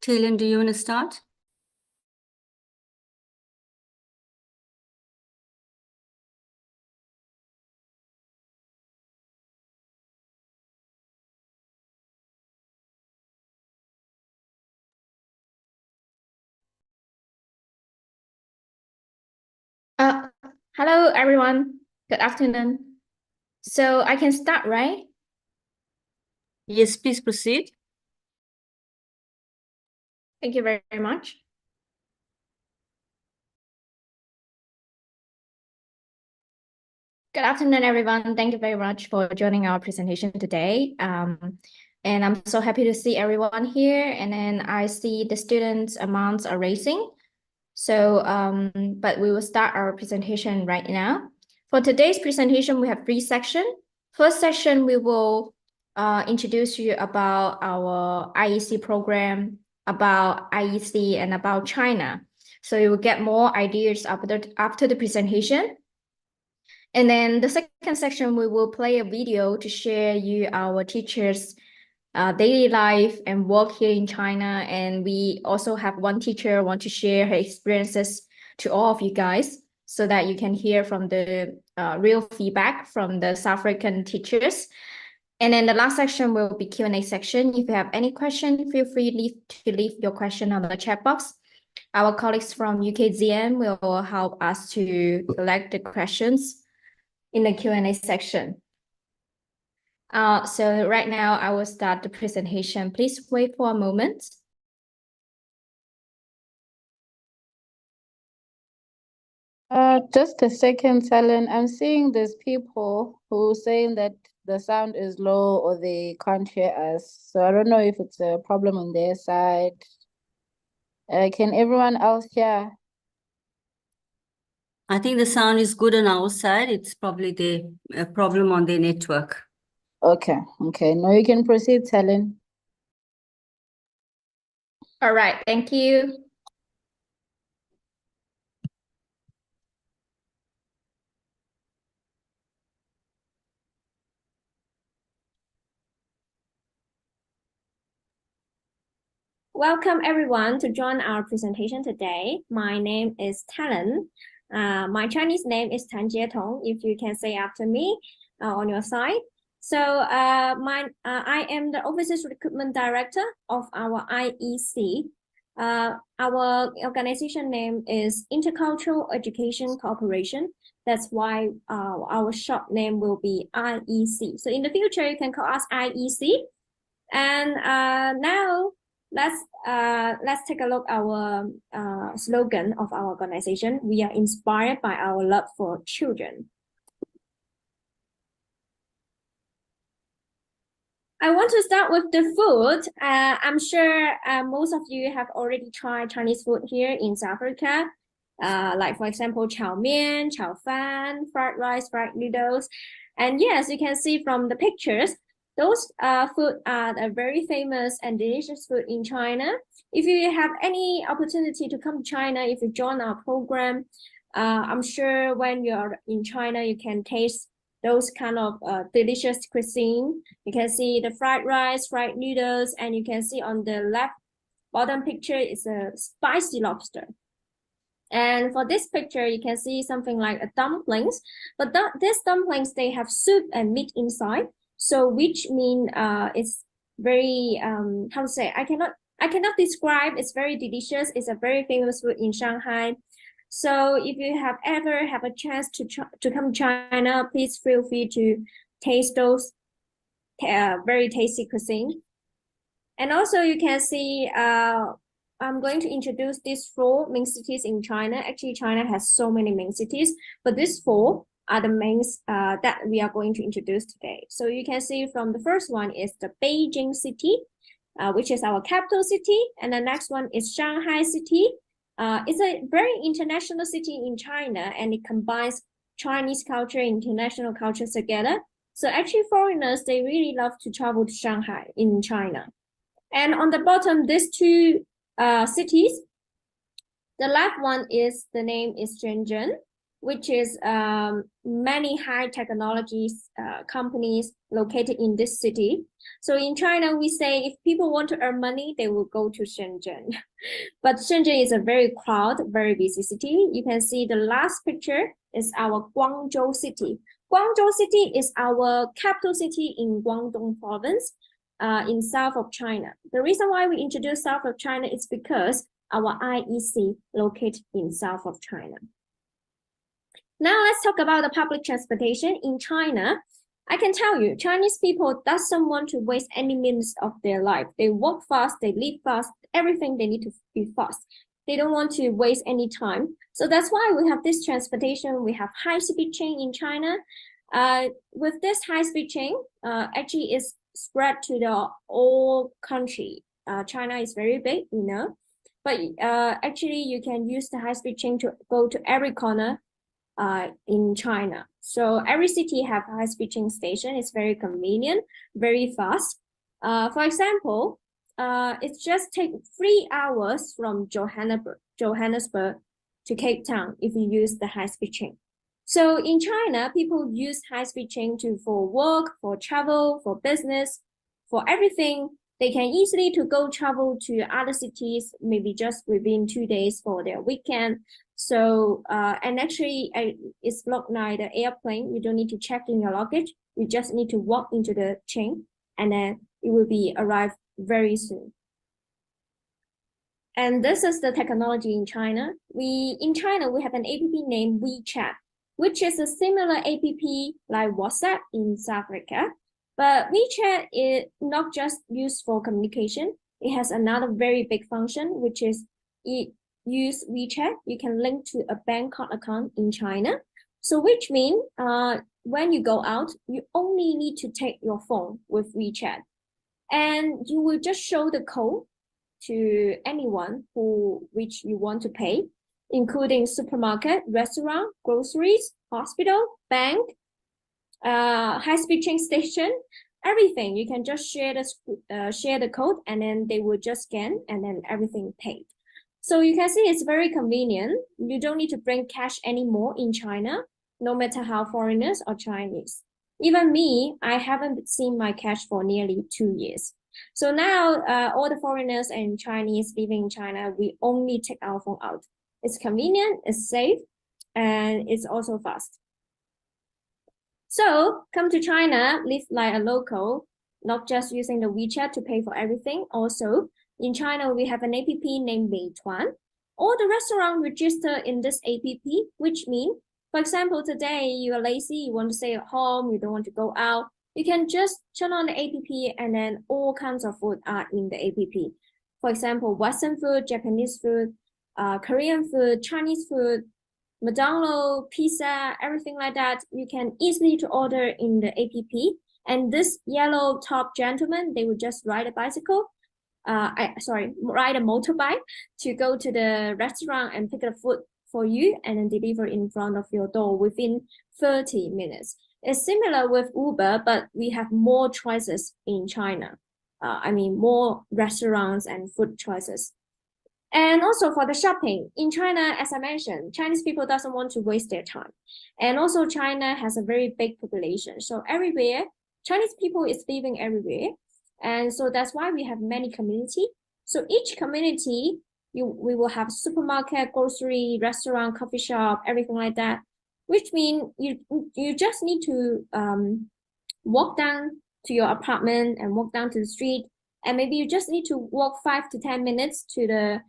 Taylor, do you want to start? Hello everyone. Good afternoon. So I can start, right? Yes, please proceed. Thank you very much. Good afternoon, everyone. Thank you very much for joining our presentation today. And I'm so happy to see everyone here. And then I see the students' amounts are raising. So, but we will start our presentation right now. For today's presentation, we have 3 sections. First section, we will introduce you about our IEC program, about IEC, and about China. So you will get more ideas after the presentation. And then the second section, we will play a video to share you our teachers' daily life and work here in China. And we also have one teacher want to share her experiences to all of you guys so that you can hear from the real feedback from the South African teachers. And then the last section will be Q&A section. If you have any question, feel free to leave your question on the chat box. Our colleagues from UKZN will help us to collect the questions in the Q&A section. So right now I will start the presentation. Please wait for a moment. Just a second, Helen. I'm seeing there's people who saying that the sound is low or they can't hear us. So I don't know if it's a problem on their side. Can everyone else hear? I think the sound is good on our side. It's probably the problem on the network. Okay. Now you can proceed, Helen. All right, thank you. Welcome everyone to join our presentation today. My name is Talon. My Chinese name is Tan Jietong, if you can say after me on your side. So I am the Overseas Recruitment Director of our IEC. Our organization name is Intercultural Education Corporation. That's why our short name will be IEC. So in the future, you can call us IEC. And now let's take a look at our slogan of our organization. We are inspired by our love for children. I want to start with the food. I'm sure most of you have already tried Chinese food here in South Africa. Like for example, chow mein, chow fan, fried rice, fried noodles. And yes, you can see from the pictures, those food are a very famous and delicious food in China. If you have any opportunity to come to China, if you join our program, I'm sure when you're in China, you can taste those kind of delicious cuisine. You can see the fried rice, fried noodles, and you can see on the left bottom picture is a spicy lobster. And for this picture, you can see something like a dumplings, but these dumplings, they have soup and meat inside. So which mean it's very how to say, I cannot describe. It's very delicious. It's a very famous food in Shanghai. So if you have ever have a chance to come to China, please feel free to taste those very tasty cuisine. And also you can see I'm going to introduce these 4 main cities in China. Actually, China has so many main cities, but these 4 are the main that we are going to introduce today. So you can see from the first one is the Beijing city, which is our capital city. And the next one is Shanghai city. It's a very international city in China, and it combines Chinese culture and international cultures together. So actually foreigners, they really love to travel to Shanghai in China. And on the bottom, these 2 cities, the left one is, the name is Shenzhen. which is many high technologies companies located in this city. So in China, we say if people want to earn money, they will go to Shenzhen. But Shenzhen is a very crowded, very busy city. You can see the last picture is our Guangzhou city. Guangzhou city is our capital city in Guangdong province, in south of China. The reason why we introduced south of China is because our IEC located in south of China. Now let's talk about the public transportation in China. I can tell you, Chinese people doesn't want to waste any minutes of their life. They walk fast, they live fast, everything they need to be fast. They don't want to waste any time. So that's why we have this transportation. We have high-speed train in China. With this high-speed train, actually is spread to the whole country. China is very big, you know, but actually you can use the high-speed train to go to every corner in China. So every city have a high-speed train station. It's very convenient, very fast. For example, it just takes 3 hours from Johannesburg to Cape Town if you use the high-speed train. So in China, people use high-speed train for work, for travel, for business, for everything. They can easily go travel to other cities, maybe just within 2 days for their weekend. So, and actually it's not like the airplane. You don't need to check in your luggage. You just need to walk into the train and then it will be arrive very soon. And this is the technology in China. In China, we have an app named WeChat, which is a similar app like WhatsApp in South Africa. But WeChat is not just used for communication. It has another very big function, which is use WeChat, you can link to a bank card account in China. So which means when you go out, you only need to take your phone with WeChat. And you will just show the code to anyone which you want to pay, including supermarket, restaurant, groceries, hospital, bank, high-speed train station, everything. You can just share the code and then they will just scan and then everything paid. So you can see it's very convenient. You don't need to bring cash anymore in China, no matter how foreigners or Chinese. Even me, I haven't seen my cash for nearly 2 years. So now all the foreigners and Chinese living in China, we only take our phone out. It's convenient, it's safe, and it's also fast. So come to China, live like a local, not just using the WeChat to pay for everything. Also, in China, we have an app named Meituan. All the restaurants register in this app, which means, for example, today you are lazy, you want to stay at home, you don't want to go out. You can just turn on the app and then all kinds of food are in the app. For example, Western food, Japanese food, Korean food, Chinese food, McDonald's, pizza, everything like that. You can easily to order in the app. And this yellow top gentleman, they will just ride a bicycle. Ride a motorbike to go to the restaurant and pick up food for you and then deliver in front of your door within 30 minutes. It's similar with Uber, but we have more choices in China. More restaurants and food choices. And also for the shopping in China, as I mentioned, Chinese people doesn't want to waste their time. And also China has a very big population. So everywhere, Chinese people is living everywhere. And so that's why we have many communities. So each community, we will have supermarket, grocery, restaurant, coffee shop, everything like that, which means you just need to walk down to your apartment and walk down to the street. And maybe you just need to walk 5 to 10 minutes to the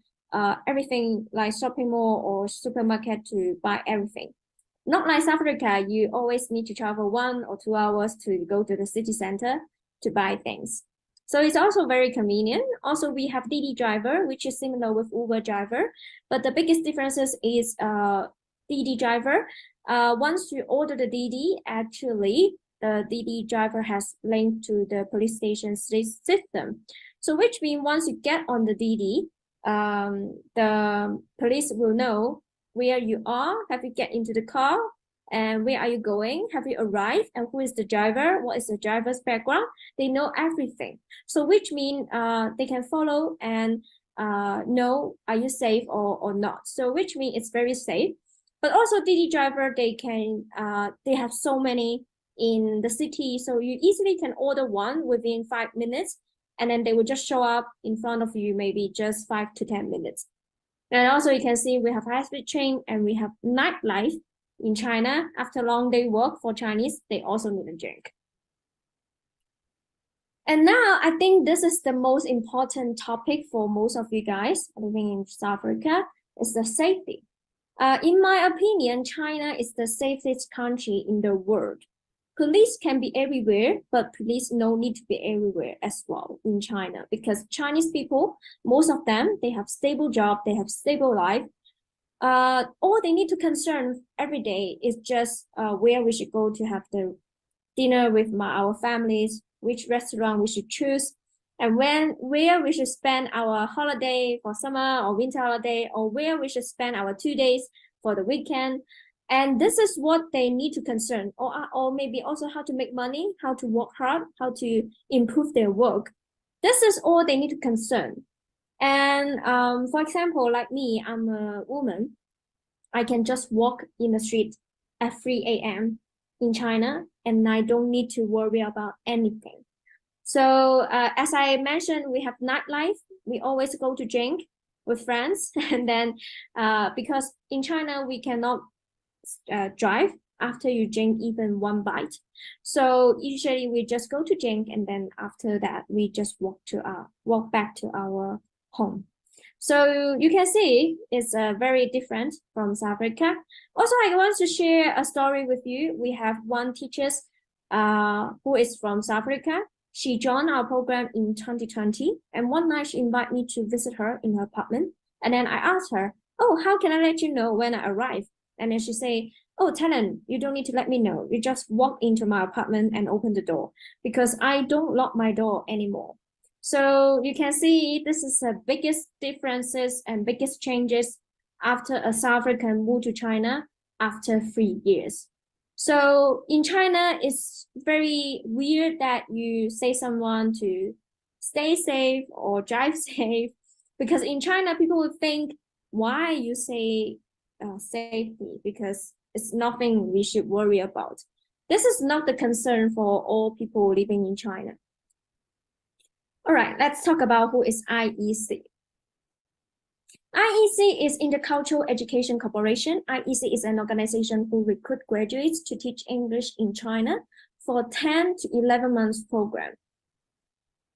everything like shopping mall or supermarket to buy everything. Not like South Africa, you always need to travel 1 or 2 hours to go to the city center to buy things. So it's also very convenient. Also, we have Didi driver, which is similar with Uber driver, but the biggest differences is Didi driver. Once you order the Didi, actually, the Didi driver has linked to the police station system. So which means once you get on the Didi, the police will know where you are, have you get into the car, and where are you going, have you arrived, and who is the driver, what is the driver's background. They know everything. So which means they can follow and know are you safe or not. So which means it's very safe. But also Didi driver, they have so many in the city, so you easily can order one within 5 minutes, and then they will just show up in front of you, maybe just 5 to 10 minutes. And also you can see we have high-speed train and we have nightlife in China. After long day work for Chinese, they also need a drink. And now I think this is the most important topic for most of you guys living in South Africa, is the safety. In my opinion, China is the safest country in the world. Police can be everywhere, but police no need to be everywhere as well in China, because Chinese people, most of them, they have stable job, they have stable life. All they need to concern every day is just where we should go to have the dinner with our families, which restaurant we should choose, and where we should spend our holiday for summer or winter holiday, or where we should spend our 2 days for the weekend. And this is what they need to concern, or maybe also how to make money, how to work hard, how to improve their work. This is all they need to concern. And for example, like me, I'm a woman. I can just walk in the street at 3 a.m. in China, and I don't need to worry about anything. So as I mentioned, we have nightlife. We always go to drink with friends. And then because in China, we cannot drive after you drink even one bite. So usually we just go to drink, and then after that, we just walk back to our home. So you can see it's very different from South Africa. Also, I want to share a story with you. We have one teacher who is from South Africa. She joined our program in 2020, and one night she invited me to visit her in her apartment. And then I asked her, "Oh, how can I let you know when I arrive?" And then she say, "Oh, Talent, you don't need to let me know. You just walk into my apartment and open the door, because I don't lock my door anymore." So you can see this is the biggest differences and biggest changes after a South African moved to China after 3 years. So in China, it's very weird that you say someone to stay safe or drive safe, because in China, people would think, why you say safety, because it's nothing we should worry about. This is not the concern for all people living in China. All right, let's talk about who is IEC. IEC is Intercultural Education Corporation. IEC is an organization who recruit graduates to teach English in China for 10 to 11 months program.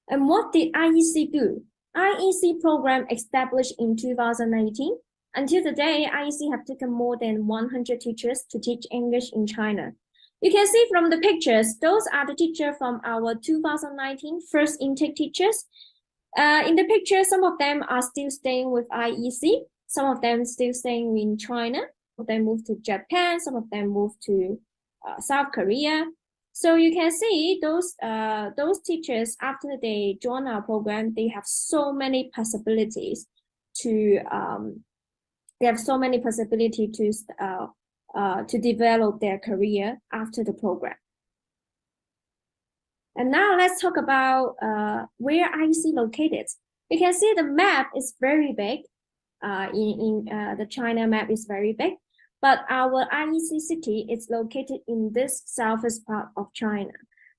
And what did IEC do? IEC program established in 2019. Until today, IEC have taken more than 100 teachers to teach English in China. You can see from the pictures, those are the teachers from our 2019 first intake teachers. In the picture, some of them are still staying with IEC, some of them still staying in China, some of them moved to Japan, some of them moved to South Korea. So you can see those teachers, after they join our program, they have so many possibilities to develop their career after the program. And now let's talk about where IEC located. You can see the map is very big. The China map is very big, but our IEC city is located in this southwest part of China.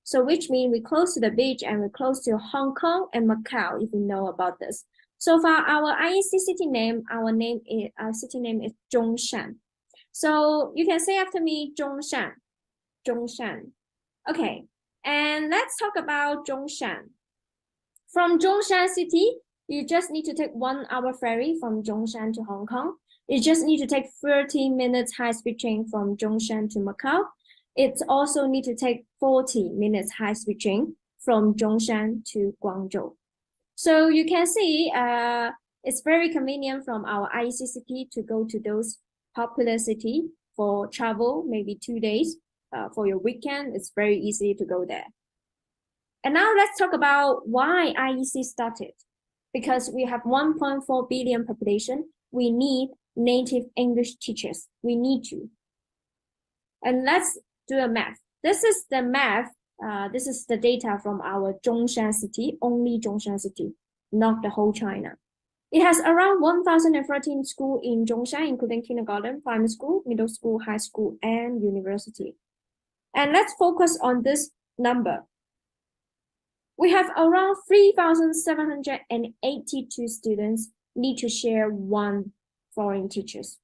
So which means we're close to the beach and we're close to Hong Kong and Macau, if you know about this. So for our IEC city name, our city name is Zhongshan. So you can say after me, Zhongshan. Zhongshan. Okay, and let's talk about Zhongshan. From Zhongshan city, you just need to take 1 hour ferry from Zhongshan to Hong Kong. You just need to take 30 minutes high-speed train from Zhongshan to Macau. It also need to take 40 minutes high-speed train from Zhongshan to Guangzhou. So you can see it's very convenient from our IEC city to go to those popular city for travel, maybe 2 days. For your weekend, it's very easy to go there. And now let's talk about why IEC started. Because we have 1.4 billion population, we need native English teachers. We need to. And let's do a math. This is the math. This is the data from our Zhongshan city, only Zhongshan city, not the whole China. It has around 1,013 schools in Zhongshan, including kindergarten, primary school, middle school, high school, and university. And let's focus on this number. We have around 3,782 students need to share one foreign teachers.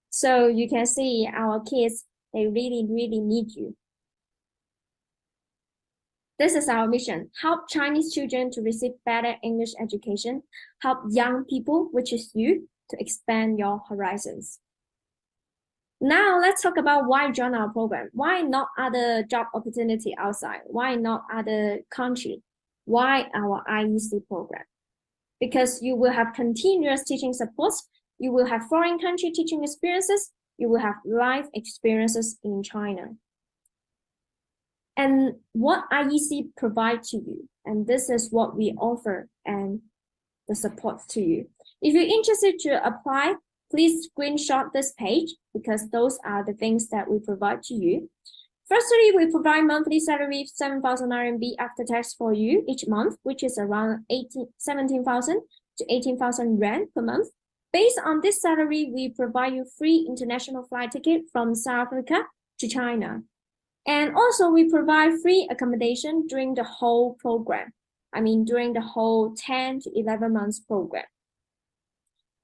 So you can see our kids, they really, really need you. This is our mission: help Chinese children to receive better English education, help young people, which is you, to expand your horizons. Now let's talk about why join our program. Why not other job opportunity outside? Why not other country? Why our IEC program? Because you will have continuous teaching support, you will have foreign country teaching experiences, you will have life experiences in China. And what IEC provides to you, and this is what we offer and the support to you. If you're interested to apply, please screenshot this page, because those are the things that we provide to you. Firstly, we provide monthly salary 7,000 RMB after tax for you each month, which is around 17,000 to 18,000 Rand per month. Based on this salary, we provide you free international flight ticket from South Africa to China. And also we provide free accommodation during the whole program. I mean, during the whole 10 to 11 months program.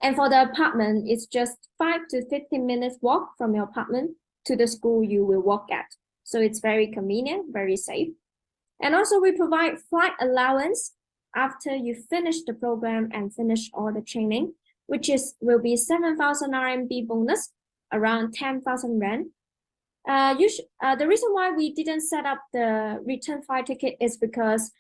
And for the apartment, it's just 5 to 15 minutes walk from your apartment to the school you will work at. So it's very convenient, very safe. And also we provide flight allowance after you finish the program and finish all the training, which will be 7,000 RMB bonus, around 10,000 Rand. The reason why we didn't set up the return flight ticket is because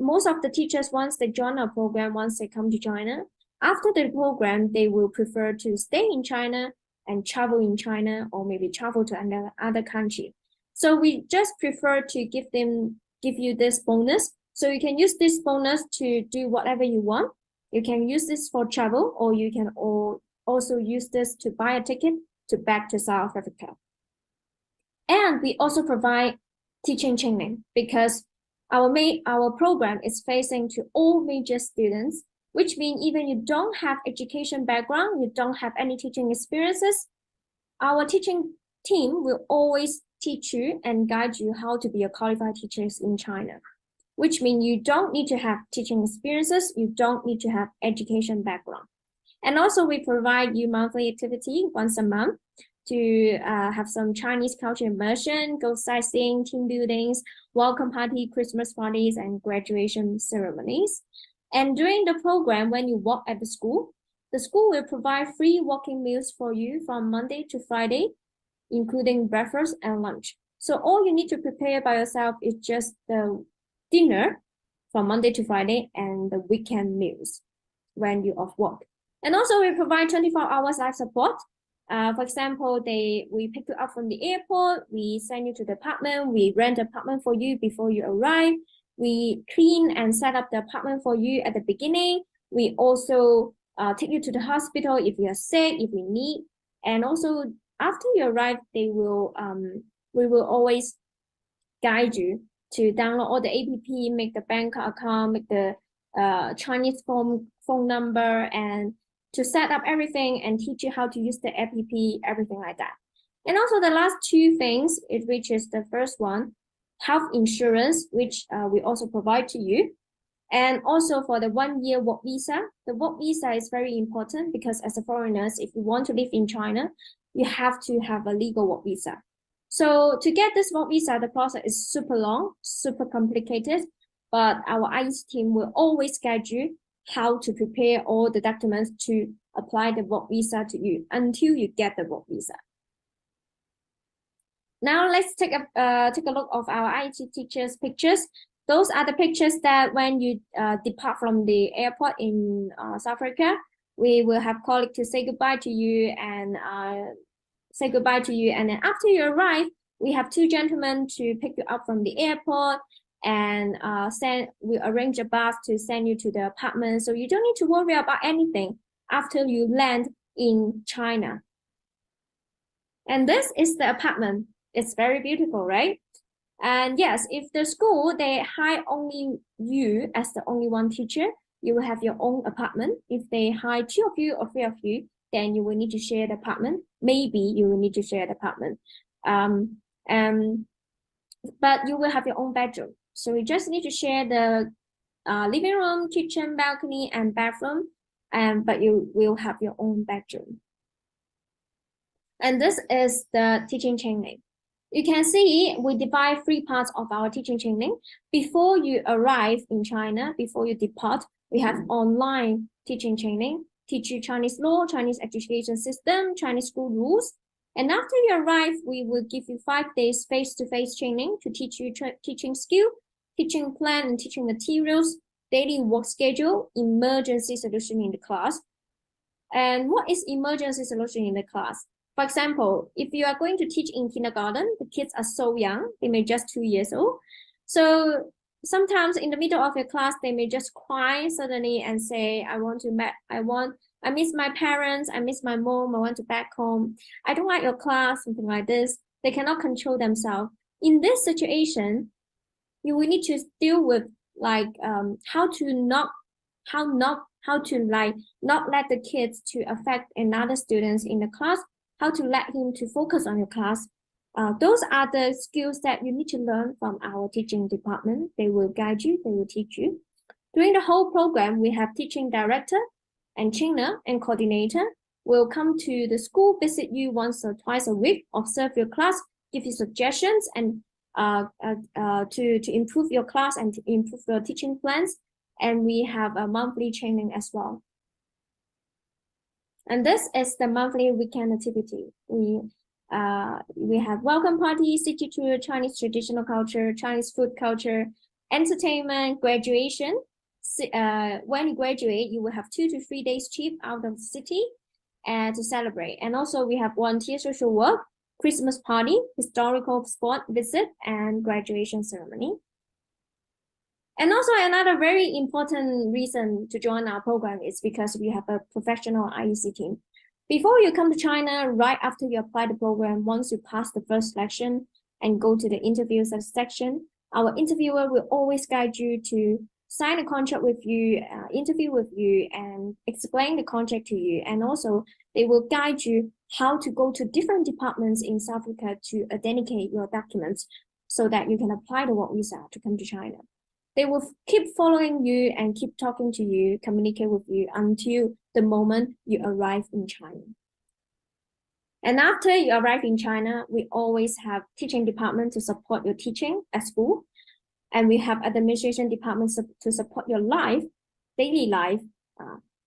most of the teachers, once they join our program, once they come to China, after the program, they will prefer to stay in China and travel in China, or maybe travel to another country. So we just prefer to give you this bonus. So you can use this bonus to do whatever you want. You can use this for travel, or you can also use this to buy a ticket back to South Africa. And we also provide teaching training, because our program is facing to all major students, which means even you don't have education background, you don't have any teaching experiences, our teaching team will always teach you and guide you how to be a qualified teacher in China, which means you don't need to have teaching experiences, you don't need to have education background. And also we provide you monthly activity once a month to have some Chinese culture immersion, go sightseeing, team buildings, welcome party, Christmas parties, and graduation ceremonies. And during the program, when you work at the school will provide free walking meals for you from Monday to Friday, including breakfast and lunch. So all you need to prepare by yourself is just the dinner from Monday to Friday and the weekend meals when you're off work. And also we provide 24 hours life support. For example, we pick you up from the airport, we send you to the apartment, we rent an apartment for you before you arrive, we clean and set up the apartment for you at the beginning. We also take you to the hospital if you are sick, if you need. And also after you arrive, we will always guide you to download all the app, make the bank account, make the Chinese phone number, and to set up everything and teach you how to use the app, everything like that. And also the last two things, which is the first one, health insurance, which we also provide to you. And also for the 1 year work visa, the work visa is very important, because as a foreigner, if you want to live in China, you have to have a legal work visa. So to get this work visa, the process is super long, super complicated, but our IEC team will always guide you how to prepare all the documents to apply the work visa to you until you get the work visa. Now let's take a look of our IEC teachers' pictures. Those are the pictures that when you depart from the airport in South Africa, we will have colleagues to say goodbye to you and And then after you arrive, we have two gentlemen to pick you up from the airport, and we arrange a bus to send you to the apartment. So you don't need to worry about anything after you land in China. And this is the apartment. It's very beautiful, right? And yes, if the school, they hire only you as the only one teacher, you will have your own apartment. If they hire 2 of you or 3 of you, then you will need to share the apartment. Maybe you will need to share the apartment. But you will have your own bedroom. So you just need to share the living room, kitchen, balcony, and bathroom. But you will have your own bedroom. And this is the teaching training. You can see we divide 3 parts of our teaching training. Before you arrive in China, before you depart, we have online teaching training, teach you Chinese law, Chinese education system, Chinese school rules. And after you arrive, we will give you 5 days face-to-face training to teach you teaching skill, teaching plan and teaching materials, daily work schedule, emergency solution in the class. And what is emergency solution in the class? For example, if you are going to teach in kindergarten, the kids are so young, they may just 2 years old. So sometimes in the middle of your class, they may just cry suddenly and say, I miss my parents, I miss my mom, I want to back home. I don't like your class, something like this. They cannot control themselves. In this situation, you will need to deal with like how to not let the kids to affect another students in the class, how to let him to focus on your class. Those are the skills that you need to learn from our teaching department. They will guide you, they will teach you. During the whole program, we have teaching director and trainer and coordinator will come to the school, visit you once or twice a week, observe your class, give you suggestions and to improve your class and to improve your teaching plans. And we have a monthly training as well. And this is the monthly weekend activity. We have welcome party, city tour, Chinese traditional culture, Chinese food culture, entertainment, graduation. When you graduate, you will have 2 to 3 days trip out of the city to celebrate. And also we have volunteer social work, Christmas party, historical spot visit, and graduation ceremony. And also another very important reason to join our program is because we have a professional IEC team. Before you come to China, right after you apply the program, once you pass the first selection and go to the interview section, our interviewer will always guide you to sign a contract with you, interview with you, and explain the contract to you. And also, they will guide you how to go to different departments in South Africa to authenticate your documents so that you can apply the work visa to come to China. They will keep following you and keep talking to you, communicate with you until the moment you arrive in China. And after you arrive in China, we always have teaching department to support your teaching at school. And we have administration departments to support your life, daily life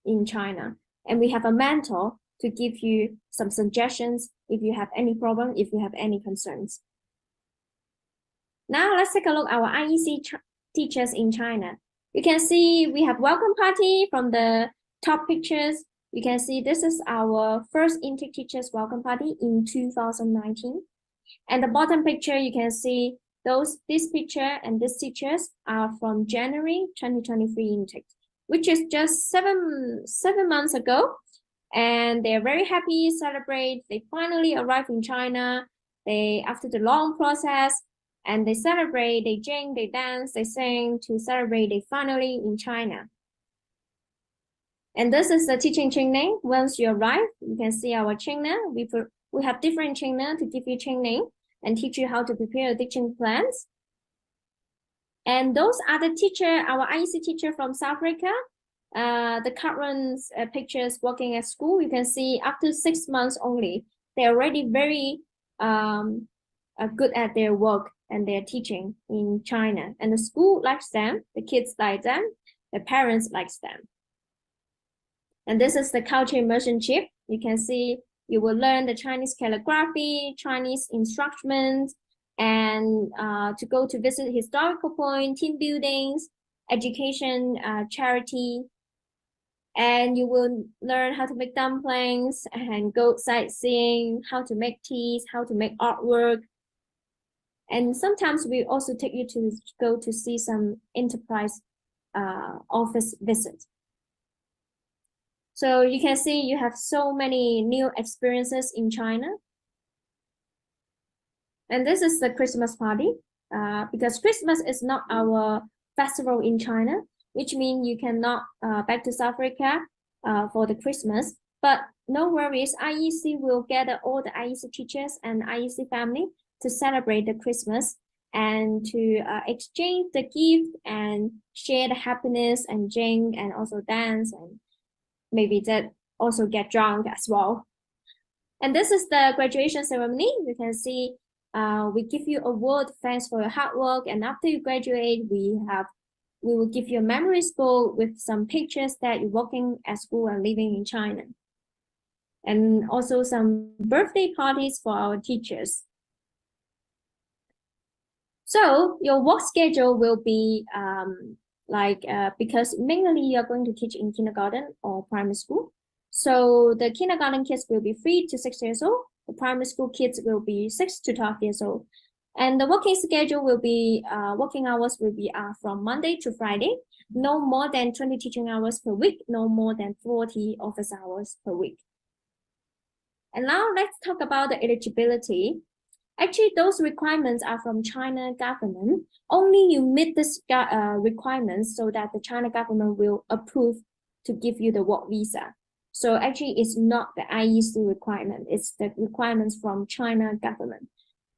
in China. And we have a mentor to give you some suggestions if you have any problem, if you have any concerns. Now let's take a look at our IEC teachers in China. You can see we have welcome party from the top pictures. You can see this is our first intake teachers welcome party in 2019. And the bottom picture, you can see this picture and these teachers are from January 2023 intake, which is just seven months ago. And they're very happy, celebrate. They finally arrived in China. After the long process, and they celebrate, they drink, they dance, they sing to celebrate they finally in China. And this is the teaching training. Once you arrive, you can see our trainer. We have different trainer to give you training and teach you how to prepare teaching plans. And those are the teacher, our IEC teacher from South Africa. The current pictures working at school. You can see after 6 months only, they're already very good at their work and their teaching in China. And the school likes them, the kids like them, the parents likes them. And this is the culture immersion trip. You can see you will learn the Chinese calligraphy, Chinese instructions, and to go to visit historical point, team buildings, education, charity. And you will learn how to make dumplings and go sightseeing, how to make teas, how to make artwork. And sometimes we also take you to go to see some enterprise office visits. So you can see you have so many new experiences in China. And this is the Christmas party, because Christmas is not our festival in China. which means you cannot back to South Africa for the Christmas. But no worries, IEC will gather all the IEC teachers and IEC family to celebrate the Christmas and to exchange the gift and share the happiness and drink and also dance, and maybe that also get drunk as well. And this is the graduation ceremony. You can see we give you a award, thanks for your hard work. And after you graduate, we will give you a memory school with some pictures that you're working at school and living in China. And also some birthday parties for our teachers. So your work schedule will be because mainly you're going to teach in kindergarten or primary school. So the kindergarten kids will be 3 to 6 years old. The primary school kids will be 6 to 12 years old. And the working schedule will be, working hours will be from Monday to Friday, no more than 20 teaching hours per week, no more than 40 office hours per week. And now let's talk about the eligibility. Actually, those requirements are from China government. Only you meet this requirements so that the China government will approve to give you the work visa. So actually, it's not the IEC requirement. It's the requirements from China government.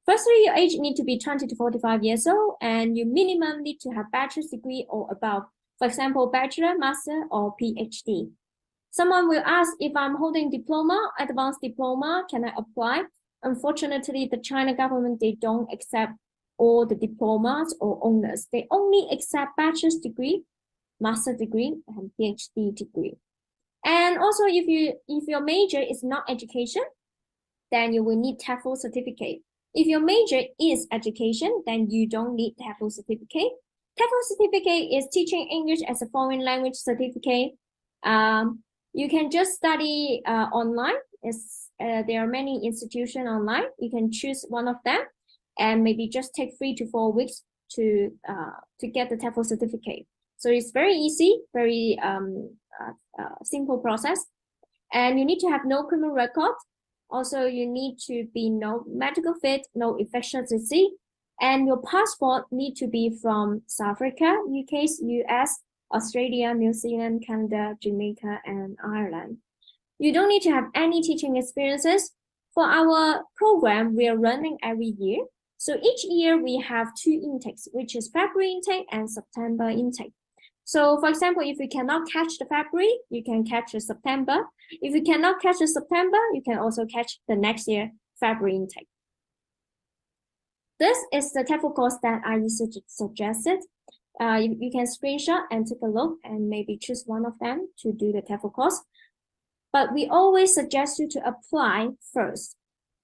Firstly, your age need to be 20 to 45 years old, and you minimum need to have bachelor's degree or above. For example, bachelor, master, or PhD. Someone will ask, if I'm holding diploma, advanced diploma, can I apply? Unfortunately, the China government, they don't accept all the diplomas or honors. They only accept bachelor's degree, master degree, and PhD degree. And also, if your major is not education, then you will need TEFL certificate. If your major is education, then you don't need TEFL certificate. TEFL certificate is teaching English as a foreign language certificate. You can just study online. There are many institutions online. You can choose one of them, and maybe just take 3 to 4 weeks to get the TEFL certificate. So it's very easy, very simple process. And you need to have no criminal record. Also, you need to be no medical fit, no infectious disease, and your passport need to be from South Africa, UK, US, Australia, New Zealand, Canada, Jamaica, and Ireland. You don't need to have any teaching experiences. For our program, we are running every year. So each year we have 2 intakes, which is February intake and September intake. So for example, if you cannot catch the February, you can catch the September. If you cannot catch the September, you can also catch the next year February intake. This is the TEFL course that I suggested. You can screenshot and take a look and maybe choose one of them to do the TEFL course. But we always suggest you to apply first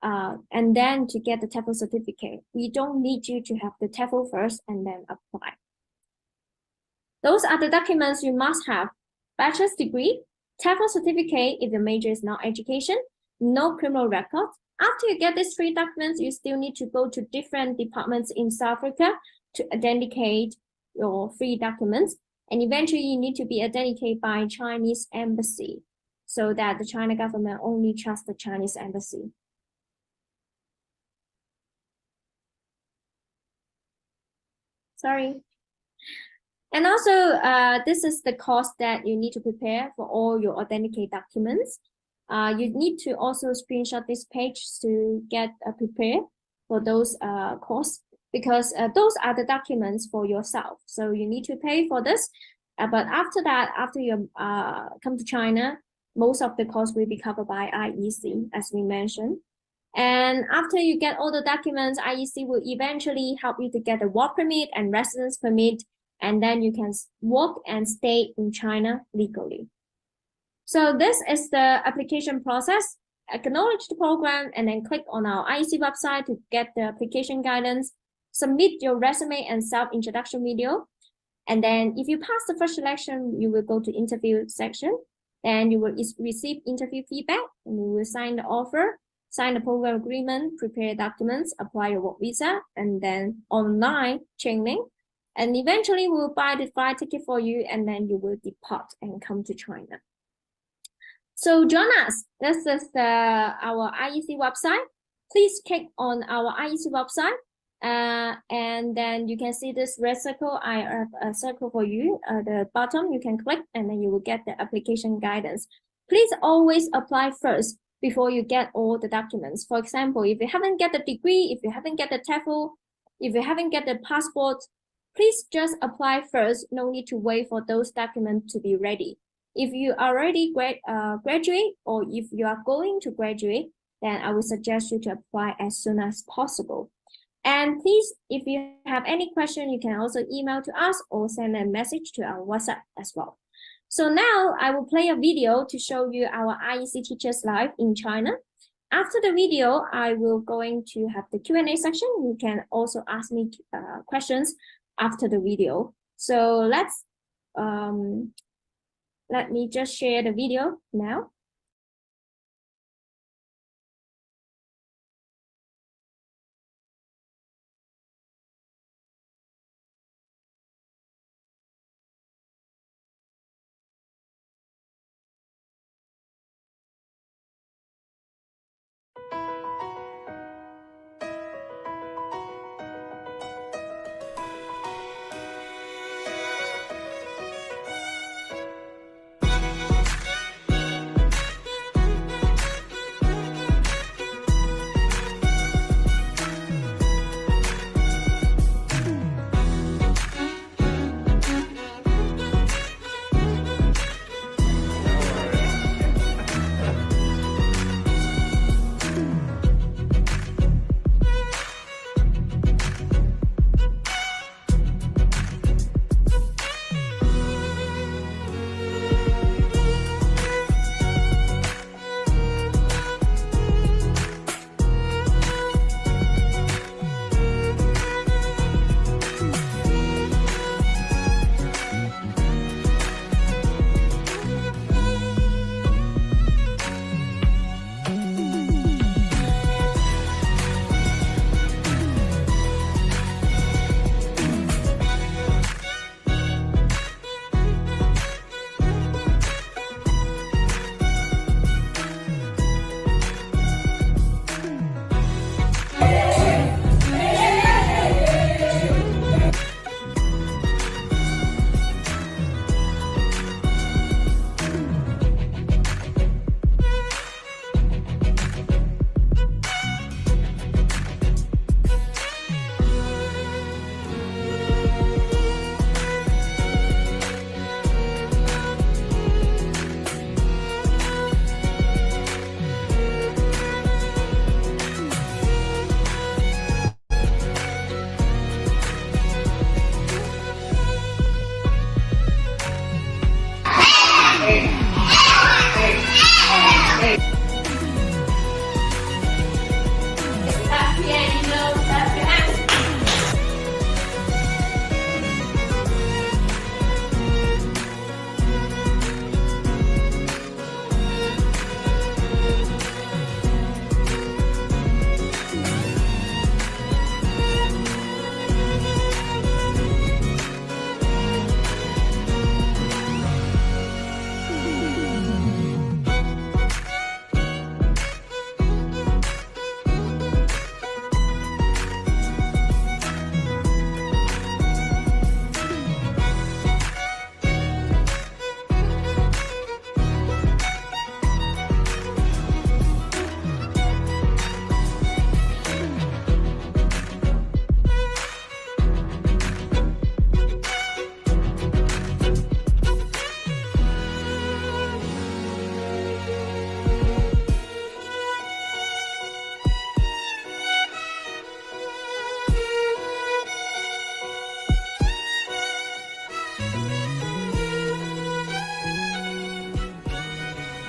and then to get the TEFL certificate. We don't need you to have the TEFL first and then apply. Those are the documents you must have: bachelor's degree, TEFL certificate if your major is not education, no criminal record. After you get these 3 documents, you still need to go to different departments in South Africa to authenticate your 3 documents. And eventually you need to be authenticated by Chinese embassy so that the China government only trusts the Chinese embassy. Sorry. And also, this is the cost that you need to prepare for all your authenticate documents. You need to also screenshot this page to get prepared for those costs, because those are the documents for yourself. So you need to pay for this. But after that, after you come to China, most of the costs will be covered by IEC, as we mentioned. And after you get all the documents, IEC will eventually help you to get a work permit and residence permit, and then you can work and stay in China legally. So this is the application process. Acknowledge the program and then click on our IEC website to get the application guidance. Submit your resume and self-introduction video. And then if you pass the first selection, you will go to interview section. Then you will receive interview feedback, and you will sign the offer, sign the program agreement, prepare documents, apply your work visa, and then online training. And eventually we'll buy the flight ticket for you, and then you will depart and come to China. So join us. This is our IEC website. Please click on our IEC website And then you can see this red circle. I have a circle for you at the bottom. You can click and then you will get the application guidance. Please always apply first before you get all the documents. For example, if you haven't get the degree, if you haven't get the TOEFL, if you haven't get the passport, please just apply first. No need to wait for those documents to be ready. If you already graduate or if you are going to graduate, then I would suggest you to apply as soon as possible. And please, if you have any question, you can also email to us or send a message to our WhatsApp as well. So now I will play a video to show you our IEC teachers live in China. After the video, I will going to have the Q&A section. You can also ask me questions after the video. So let me just share the video now.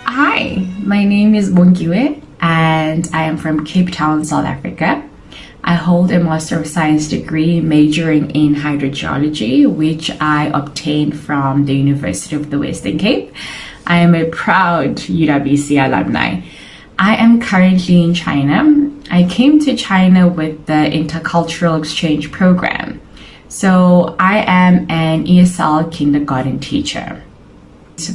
Hi, my name is Bongiwe and I am from Cape Town, South Africa. I hold a Master of Science degree majoring in hydrogeology, which I obtained from the University of the Western Cape. I am a proud UWC alumni. I am currently in China. I came to China with the Intercultural Exchange Program. So I am an ESL kindergarten teacher.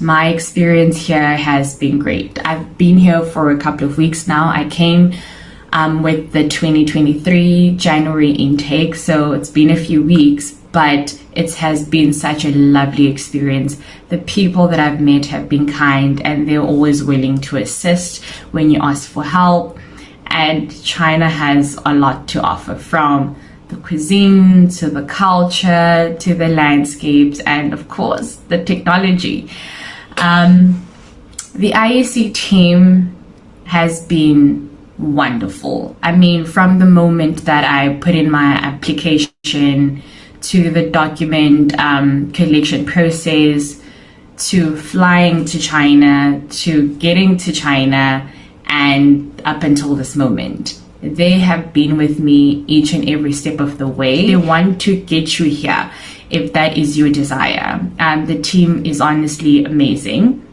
My experience here has been great. I've been here for a couple of weeks now. I came with the 2023 January intake. So it's been a few weeks, but it has been such a lovely experience. The people that I've met have been kind, and they're always willing to assist when you ask for help. And China has a lot to offer, from the cuisine to the culture to the landscapes and of course the technology. The IAC team has been wonderful. I mean, from the moment that I put in my application to the document collection process, to flying to China, to getting to China, and up until this moment, they have been with me each and every step of the way. They want to get you here if that is your desire. The team is honestly amazing.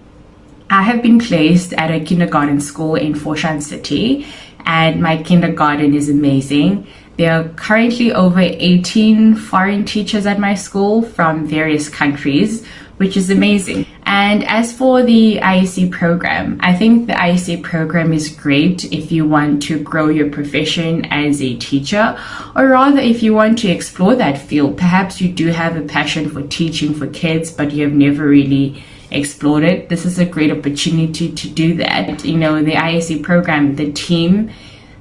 I have been placed at a kindergarten school in Foshan City, and my kindergarten is amazing. There are currently over 18 foreign teachers at my school from various countries, which is amazing. And as for the IAC program, I think the IAC program is great if you want to grow your profession as a teacher, or rather if you want to explore that field. Perhaps you do have a passion for teaching for kids, but you have never really explored it. This is a great opportunity to do that. You know, the IAC program, the team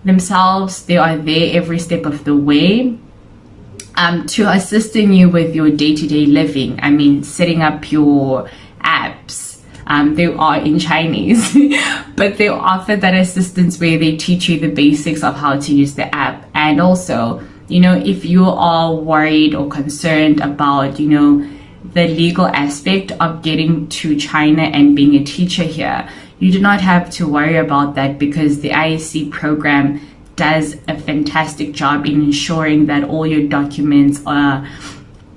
themselves, they are there every step of the way to assisting you with your day-to-day living. I mean, setting up your apps. They are in Chinese, but they offer that assistance where they teach you the basics of how to use the app. And also, you know, if you are worried or concerned about, you know, the legal aspect of getting to China and being a teacher here, you do not have to worry about that, because the IAC program does a fantastic job in ensuring that all your documents are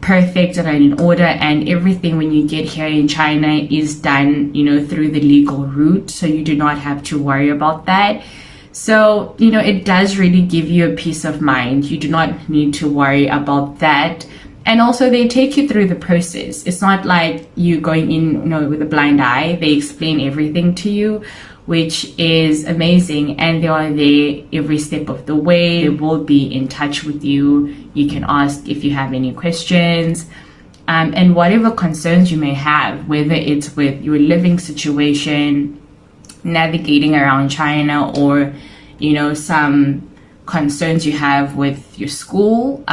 perfect and in order, and everything when you get here in China is done, you know, through the legal route, so you do not have to worry about that. So, you know, it does really give you a peace of mind. You do not need to worry about that. And also they take you through the process. It's not like you going in, you know, with a blind eye. They explain everything to you, which is amazing. And they are there every step of the way. They will be in touch with you. You can ask if you have any questions. And whatever concerns you may have, whether it's with your living situation, navigating around China, or, you know, some concerns you have with your school,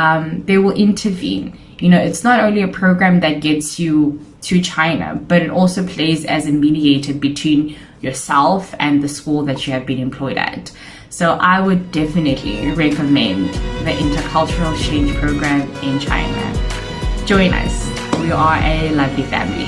they will intervene. You know, it's not only a program that gets you to China, but it also plays as a mediator between yourself and the school that you have been employed at. So I would definitely recommend the Intercultural Exchange Program in China. Join us. We are a lovely family.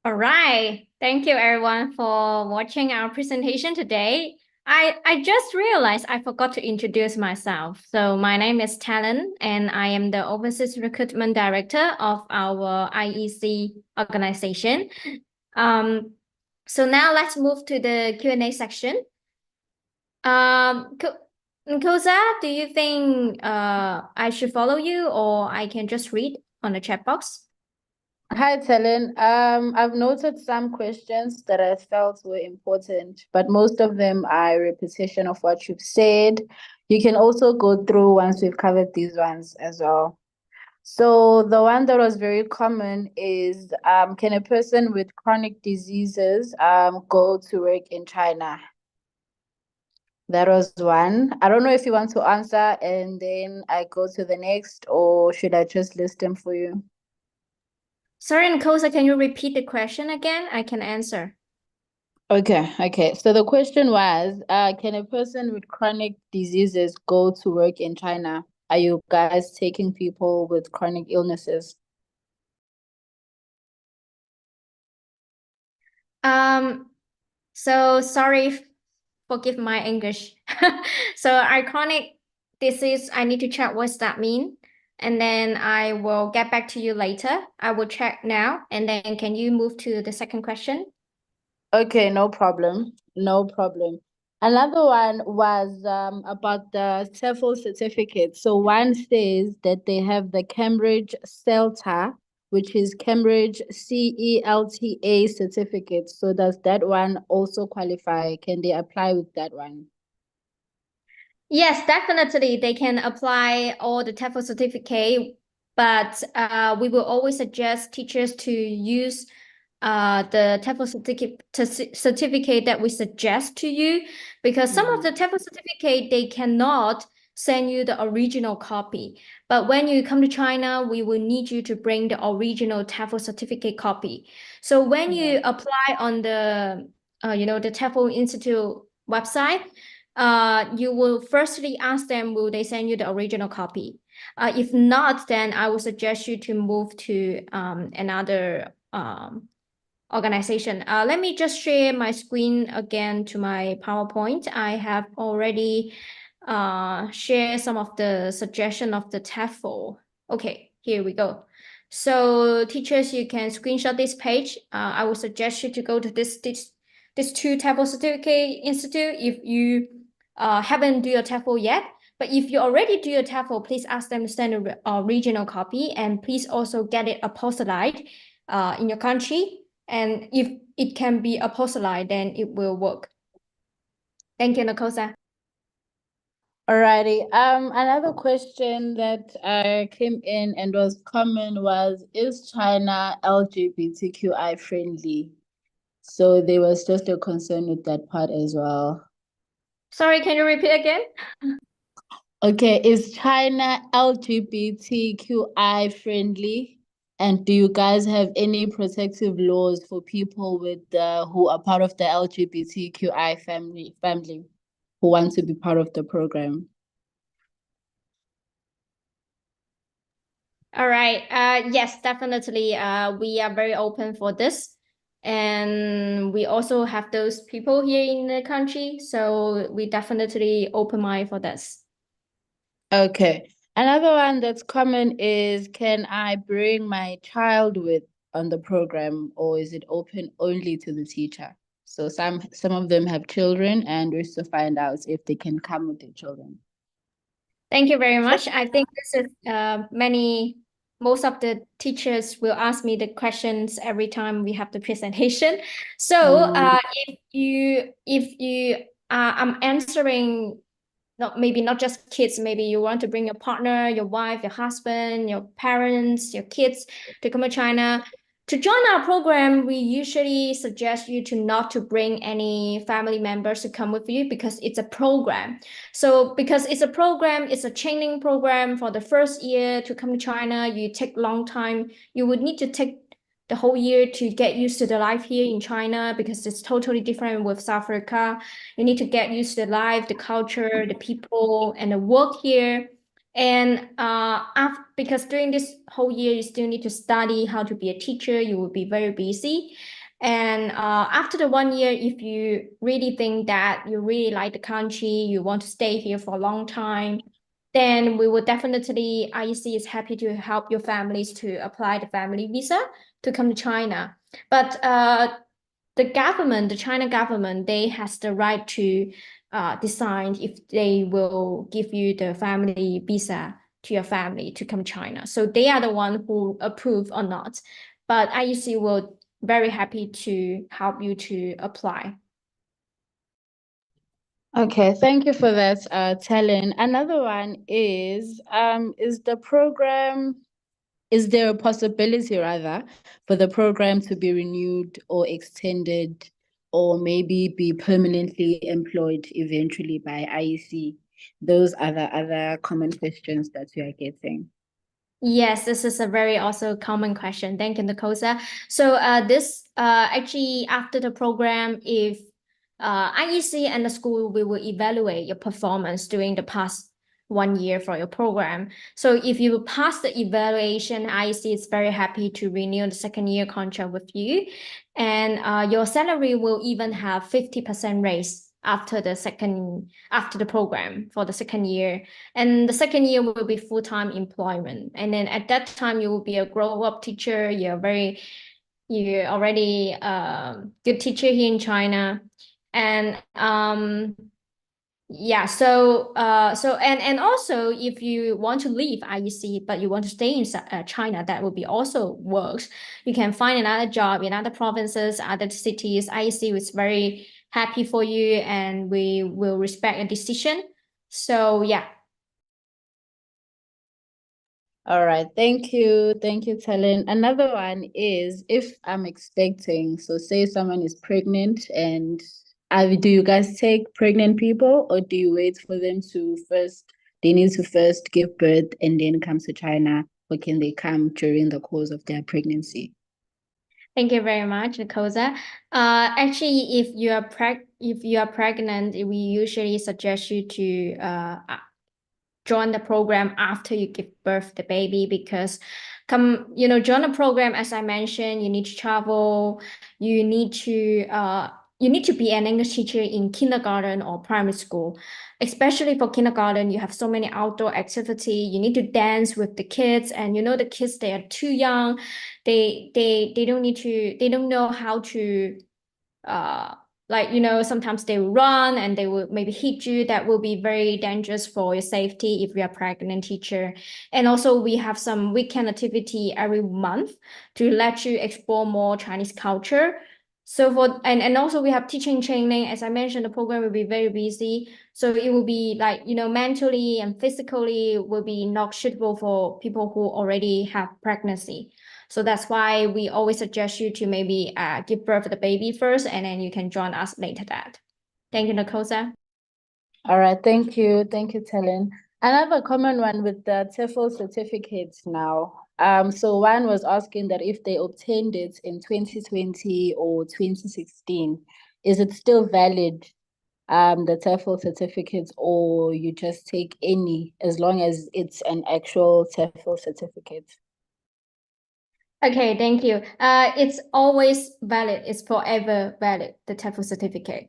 All right. Thank you everyone for watching our presentation today. I just realized I forgot to introduce myself. So my name is Talon, and I am the Overseas Recruitment Director of our IEC organization. So now let's move to the Q&A section. Koza, do you think I should follow you, or I can just read on the chat box? Hi, Telen. I've noted some questions that I felt were important, but most of them are a repetition of what you've said. You can also go through once we've covered these ones as well. So the one that was very common is, can a person with chronic diseases go to work in China? That was one. I don't know if you want to answer and then I go to the next, or should I just list them for you? Sorry, Nkosa, can you repeat the question again? I can answer. Okay. So the question was, can a person with chronic diseases go to work in China? Are you guys taking people with chronic illnesses? So sorry, forgive my English. So our chronic disease, I need to check what's that mean. And then I will get back to you later. I will check now. And then can you move to the second question? Okay, no problem. Another one was about the TEFL certificate. So one says that they have the Cambridge CELTA which is Cambridge CELTA certificate. So does that one also qualify? Can they apply with that one? Yes, definitely. They can apply all the TEFL certificate, but we will always suggest teachers to use the TEFL certificate that we suggest to you, because some of the TEFL certificate, they cannot send you the original copy. But when you come to China, we will need you to bring the original TEFL certificate copy. So when you apply on the the TEFL Institute website, you will firstly ask them, will they send you the original copy? If not, then I would suggest you to move to another organization. Let me just share my screen again to my PowerPoint. I have already shared some of the suggestion of the TEFL. Okay, here we go. So teachers, you can screenshot this page. I would suggest you to go to this two TEFL certificate institute if you haven't do your TEFL yet. But if you already do your TEFL, please ask them to send a regional copy, and please also get it apostolized in your country. And if it can be apostolized, then it will work. Thank you, Nakosa. Alrighty. Another question that came in and was common was, is China LGBTQI friendly? So there was just a concern with that part as well. Sorry, can you repeat again? Okay, is China LGBTQI friendly? And do you guys have any protective laws for people with who are part of the LGBTQI family who want to be part of the program? All right. Yes, definitely. We are very open for this. And we also have those people here in the country. So we definitely open mind for this. Okay. Another one that's common is, can I bring my child with on the program, or is it open only to the teacher? So some of them have children and wish to find out if they can come with their children. Thank you very much. I think this is most of the teachers will ask me the questions every time we have the presentation. So if you I'm answering not just kids, maybe you want to bring your partner, your wife, your husband, your parents, your kids to come to China. To join our program, we usually suggest you not to bring any family members to come with you, because it's a program. So because it's a program, it's a training program for the first year to come to China. You take long time. You would need to take the whole year to get used to the life here in China, because it's totally different with South Africa. You need to get used to the life, the culture, the people, and the work here. And because during this whole year, you still need to study how to be a teacher. You will be very busy. And after the 1 year, if you really think that you really like the country, you want to stay here for a long time, then we will definitely, IEC is happy to help your families to apply the family visa to come to China. But the government, the China government, they has the right to decide if they will give you the family visa to your family to come to China. So they are the one who approve or not. But IEC will very happy to help you to apply. Okay, thank you for that, Talon. Another one is there a possibility rather for the program to be renewed or extended, or maybe be permanently employed eventually by IEC? Those are the other common questions that we are getting. Yes, this is a very also common question. Thank you, Nakosa. So this actually after the program, if IEC and the school, we will evaluate your performance during the past 1 year for your program. So if you pass the evaluation, IEC is very happy to renew the second year contract with you. And your salary will even have 50% raise after the program for the second year. And the second year will be full-time employment. And then at that time, you will be a grow-up teacher. You're already a good teacher here in China. And Yeah, and also if you want to leave IEC but you want to stay in China, that would be also works. You can find another job in other provinces, other cities. IEC was very happy for you, and we will respect your decision. So yeah. All right, thank you. Thank you, Talen. Another one is if I'm expecting, so say someone is pregnant and do you guys take pregnant people or do you wait for them to they need to first give birth and then come to China, or can they come during the course of their pregnancy? Thank you very much, Koza. Actually, if you are pregnant, we usually suggest you to join the program after you give birth to the baby, because join the program, as I mentioned, you need to travel, you need to be an English teacher in kindergarten or primary school. Especially for kindergarten, you have so many outdoor activity. You need to dance with the kids, and the kids, they are too young. They don't know how to sometimes they will run and they will maybe hit you. That will be very dangerous for your safety if you are a pregnant teacher. And also we have some weekend activity every month to let you explore more Chinese culture. So and also we have teaching training. As I mentioned, the program will be very busy. So it will be mentally and physically will be not suitable for people who already have pregnancy. So that's why we always suggest you to maybe give birth to the baby first, and then you can join us later that. Thank you, Nakosa. All right, thank you. Thank you, Telen. Another common one with the TEFL certificates now. So one was asking that if they obtained it in 2020 or 2016, is it still valid, the TEFL certificates, or you just take any as long as it's an actual TEFL certificate? Okay, thank you. It's always valid. It's forever valid, the TEFL certificate.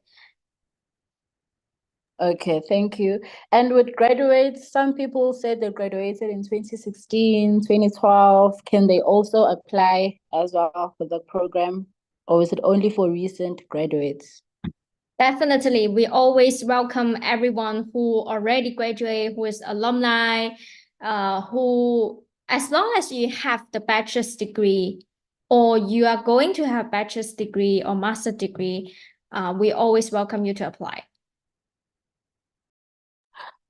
Okay, thank you. And with graduates, some people said they graduated in 2016, 2012. Can they also apply as well for the program, or is it only for recent graduates? Definitely, we always welcome everyone who already graduated, who is alumni, who, as long as you have the bachelor's degree or you are going to have bachelor's degree or master degree, we always welcome you to apply.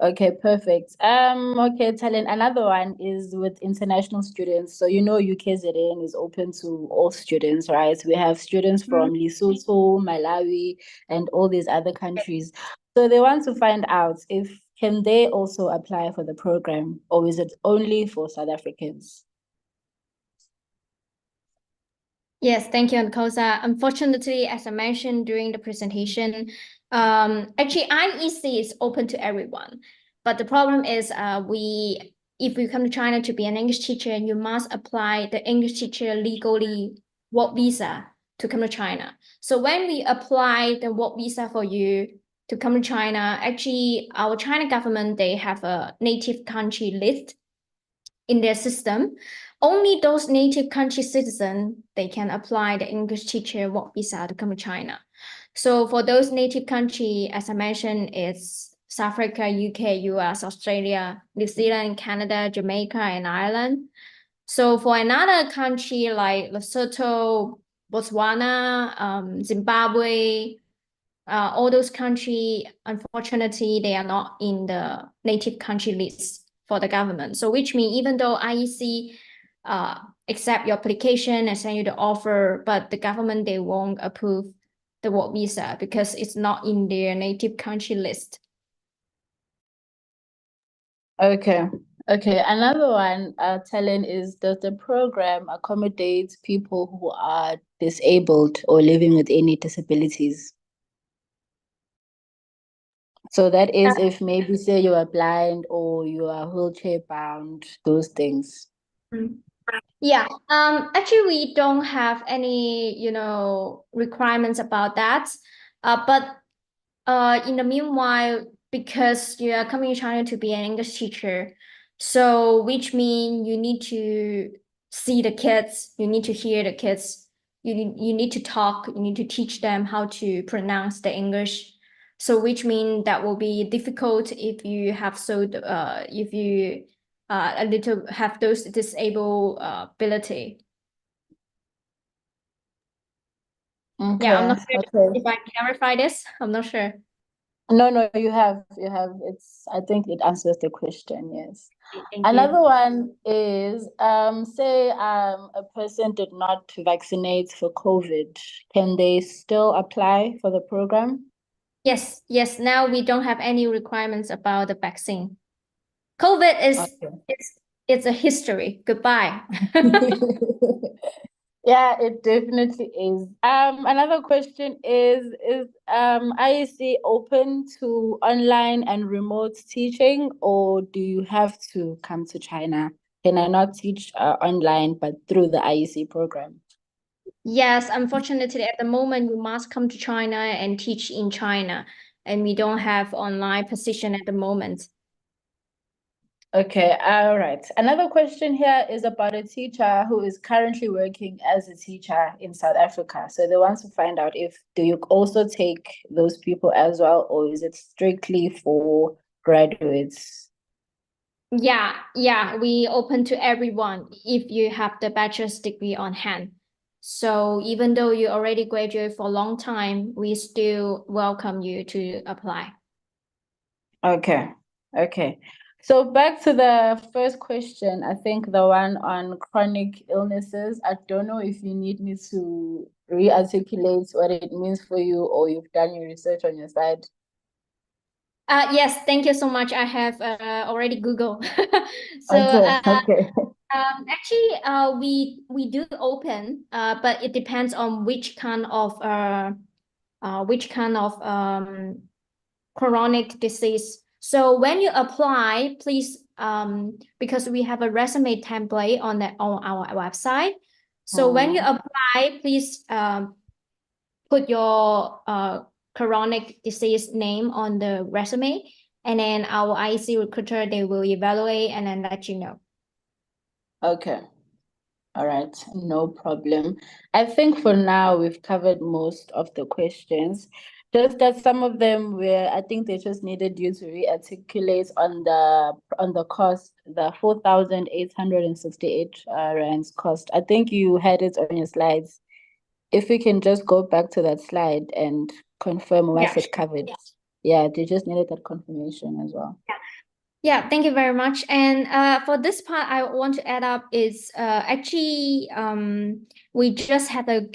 Okay, perfect. Okay, Talen, another one is with international students. So UKZN is open to all students, right? We have students from Lesotho, Malawi, and all these other countries. So they want to find out if can they also apply for the program, or is it only for South Africans? Yes, thank you, Nkosa. Unfortunately, as I mentioned during the presentation, actually IEC is open to everyone. But the problem is if you come to China to be an English teacher, you must apply the English teacher legally work visa to come to China. So when we apply the work visa for you to come to China, actually our China government, they have a native country list in their system. Only those native country citizens, they can apply the English teacher work visa to come to China. So for those native country, as I mentioned, it's South Africa, UK, US, Australia, New Zealand, Canada, Jamaica, and Ireland. So for another country like Lesotho, Botswana, Zimbabwe, all those countries, unfortunately, they are not in the native country list for the government. So which means even though IEC accept your application and send you the offer, but the government, they won't approve the work visa because it's not in their native country list. Okay. Okay, another one, Talen, is does the program accommodate people who are disabled or living with any disabilities? So that is if maybe say you are blind or you are wheelchair bound, those things. Yeah, actually we don't have any, requirements about that. But in the meanwhile, because you are coming to China to be an English teacher, so which means you need to see the kids, you need to hear the kids, you need to talk, you need to teach them how to pronounce the English. So which means that will be difficult if you have a little have those disabled ability. Yeah, I'm not sure Okay. if I clarify this. I'm not sure. No, you have. I think it answers the question, yes. Thank Another you. one is, say a person did not vaccinate for COVID, can they still apply for the program? Yes. Now we don't have any requirements about the vaccine. COVID is Okay. it's a history. Goodbye. Yeah, it definitely is. Another question is IEC open to online and remote teaching, or do you have to come to China? Can I not teach online, but through the IEC program? Yes, unfortunately, at the moment, we must come to China and teach in China, and we don't have online position at the moment. Okay, all right. Another question here is about a teacher who is currently working as a teacher in South Africa. So they want to find out do you also take those people as well, or is it strictly for graduates? Yeah, we open to everyone if you have the bachelor's degree on hand. So even though you already graduate for a long time, we still welcome you to apply. Okay. So back to the first question, I think the one on chronic illnesses. I don't know if you need me to re-articulate what it means for you, or you've done your research on your side. Yes, thank you so much. I have already Googled. So Okay. actually, we do open, but it depends on which kind of chronic disease. So when you apply, please because we have a resume template on our website. So when you apply, please put your chronic disease name on the resume, and then our IC recruiter, they will evaluate and then let you know. Okay. All right, no problem. I think for now we've covered most of the questions. Just that some of them I think they just needed you to re-articulate on the cost, the 4,868 rands cost. I think you had it on your slides. If we can just go back to that slide and confirm what's it covered. Yeah, they just needed that confirmation as well. Yeah, thank you very much. And for this part, I want to add up is actually we just have a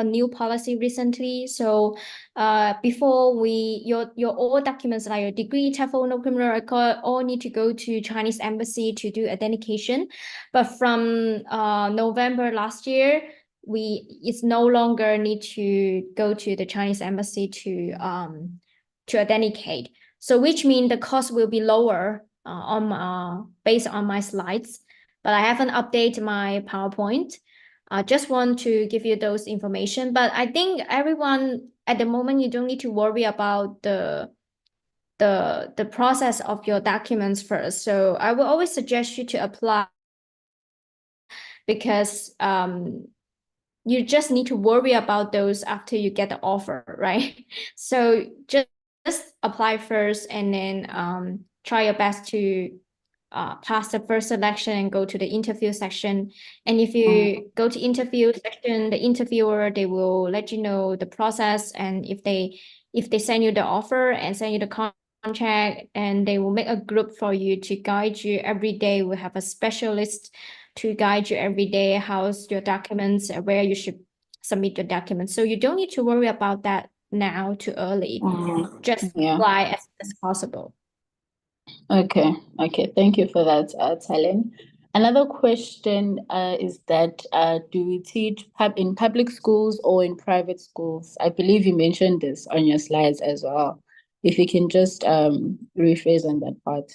new policy recently. So before your all documents like your degree, TOEFL, no criminal record, all need to go to Chinese embassy to do authentication. But from November last year, it's no longer need to go to the Chinese embassy to authenticate. So which means the cost will be lower based on my slides, but I haven't updated my PowerPoint. I just want to give you those information. But I think everyone at the moment, you don't need to worry about the process of your documents first. So I will always suggest you to apply because you just need to worry about those after you get the offer, right? So just apply first and then try your best to pass the first selection and go to the interview section. And if you go to interview section, the interviewer, they will let you know the process. And if they send you the offer and send you the contract, and they will make a group for you to guide you every day. We have a specialist to guide you every day, how's your documents, where you should submit your documents. So you don't need to worry about that now too early. Just apply as soon as possible. Okay. Thank you for that, Talen. Another question is that do we teach in public schools or in private schools? I believe you mentioned this on your slides as well. If you can just rephrase on that part.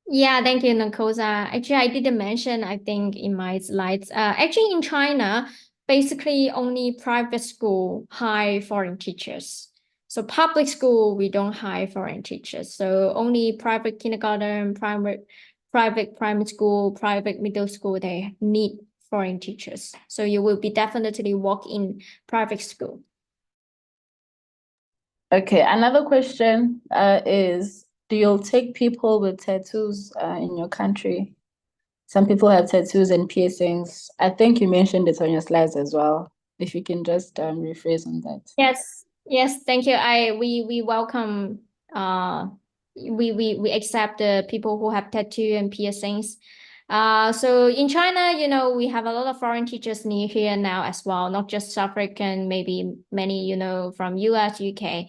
Yeah, thank you, Nakosa. Actually, I didn't mention, I think, in my slides. Actually, in China, basically only private school hire foreign teachers. So public school, we don't hire foreign teachers. So only private kindergarten, private primary school, private middle school, they need foreign teachers. So you will be definitely work in private school. Okay, another question is, do you take people with tattoos in your country? Some people have tattoos and piercings. I think you mentioned it on your slides as well. If you can just rephrase on that. Yes, thank you. We welcome we accept the people who have tattoo and piercings. So in China, you know, we have a lot of foreign teachers near here now as well, not just South African, maybe many, you know, from US, UK.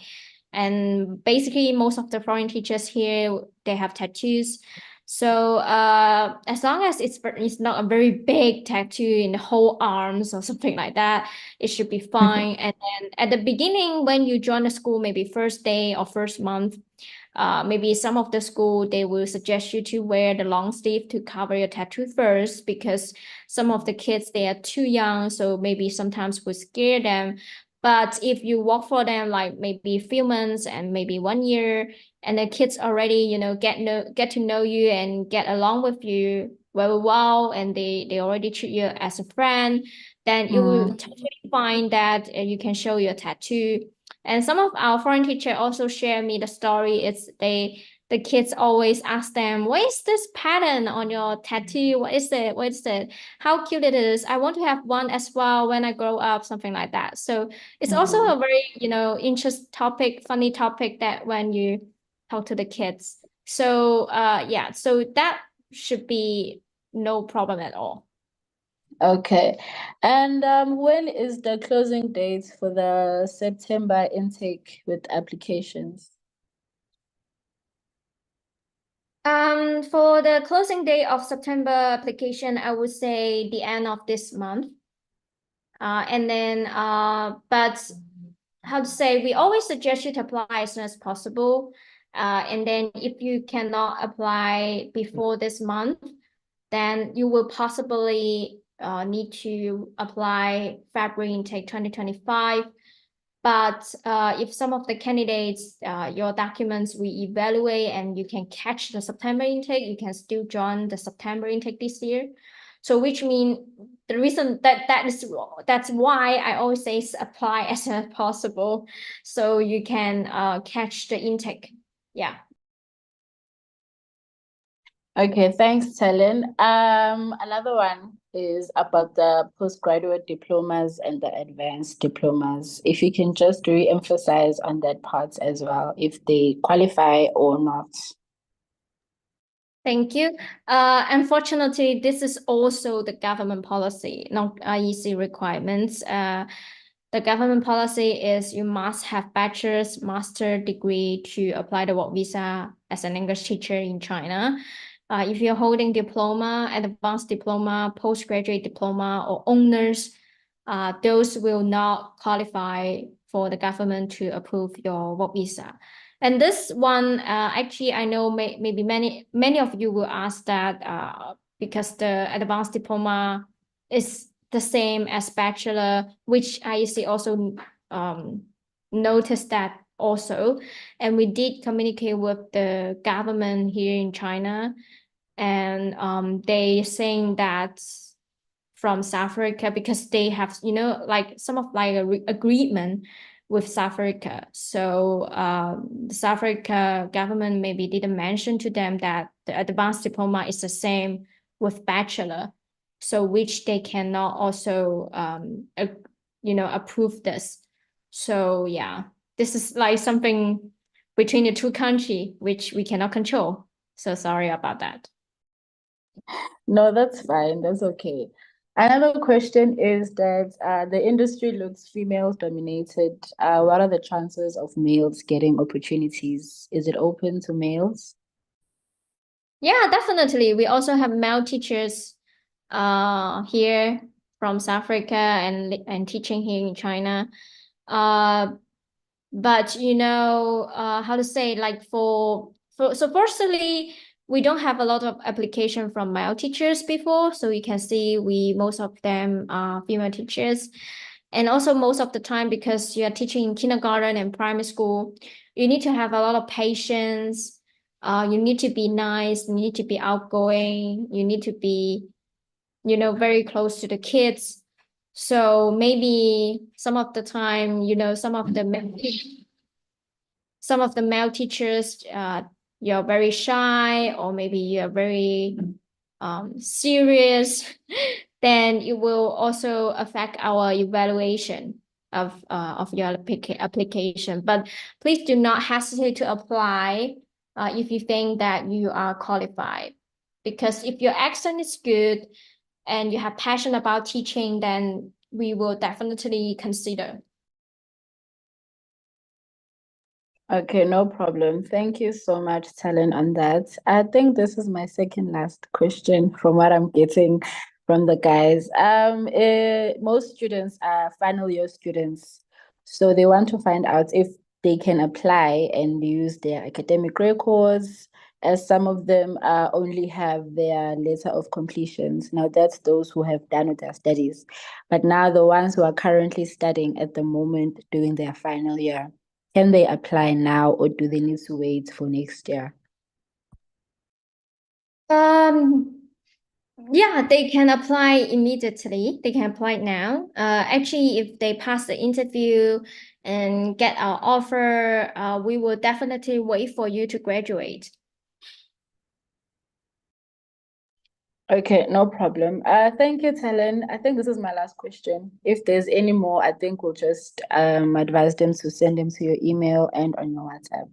And basically most of the foreign teachers here, they have tattoos. So as long as it's not a very big tattoo in the whole arms or something like that, it should be fine. And then at the beginning, when you join the school, maybe first day or first month, maybe some of the school, they will suggest you to wear the long sleeve to cover your tattoo first, because some of the kids, they are too young, so maybe sometimes will scare them. But if you work for them like maybe a few months and maybe 1 year, and the kids already, you know, get to know you and get along with you very well, and they already treat you as a friend, then you will totally find that you can show your tattoo. And some of our foreign teacher also share me the story. The kids always ask them, what is this pattern on your tattoo? What is it? What is it? How cute it is. I want to have one as well when I grow up, something like that. So it's also a very, you know, interesting topic, funny topic that when you talk to the kids. So yeah, so that should be no problem at all. Okay. And when is the closing date for the September intake with applications? For the closing date of September application, I would say the end of this month. And then, but how to say, we always suggest you to apply as soon as possible. And then if you cannot apply before this month, then you will possibly need to apply February intake 2025. But if some of the candidates, your documents we evaluate and you can catch the September intake, you can still join the September intake this year. So which means the reason that's why I always say apply as soon as possible, so you can catch the intake. Yeah. Okay, thanks, Helen. Another one is about the postgraduate diplomas and the advanced diplomas. If you can just re-emphasize on that part as well, if they qualify or not. Thank you. Unfortunately, this is also the government policy, not IEC requirements. The government policy is you must have bachelor's, master degree to apply the work visa as an English teacher in China. If you're holding diploma, advanced diploma, postgraduate diploma, or honors, those will not qualify for the government to approve your work visa. And this one, actually, I know maybe many of you will ask that because the advanced diploma is the same as bachelor, which IEC also noticed that also. And we did communicate with the government here in China, and they saying that from South Africa, because they have, you know, like some of like a agreement with South Africa. So the South Africa government maybe didn't mention to them that the advanced diploma is the same with bachelor, so which they cannot also you know, approve this. So yeah, this is like something between the two countries which we cannot control. So sorry about that. No, that's fine. That's okay. Another question is that the industry looks female dominated. What are the chances of males getting opportunities? Is it open to males? Yeah, definitely. We also have male teachers here from South Africa and teaching here in China. But you know, how to say, like so firstly, we don't have a lot of application from male teachers before, so you can see most of them are female teachers. And also most of the time, because you are teaching in kindergarten and primary school, you need to have a lot of patience. You need to be nice, you need to be outgoing, you need to be, you know, very close to the kids. So maybe some of the time, you know, some of the some of the male teachers, you're very shy, or maybe you're very serious, then it will also affect our evaluation of your application. But please do not hesitate to apply if you think that you are qualified. Because if your accent is good and you have passion about teaching, then we will definitely consider. Okay, no problem. Thank you so much, Talon, on that. I think this is my second last question from what I'm getting from the guys. Most students are final year students, so they want to find out if they can apply and use their academic records, as some of them only have their letter of completions. Now, that's those who have done with their studies. But now the ones who are currently studying at the moment doing their final year, can they apply now, or do they need to wait for next year? Yeah, they can apply immediately. They can apply now. Actually, if they pass the interview and get our offer, we will definitely wait for you to graduate. Okay, no problem. Thank you, Talon. I think this is my last question. If there's any more, I think we'll just advise them to send them to your email and on your WhatsApp.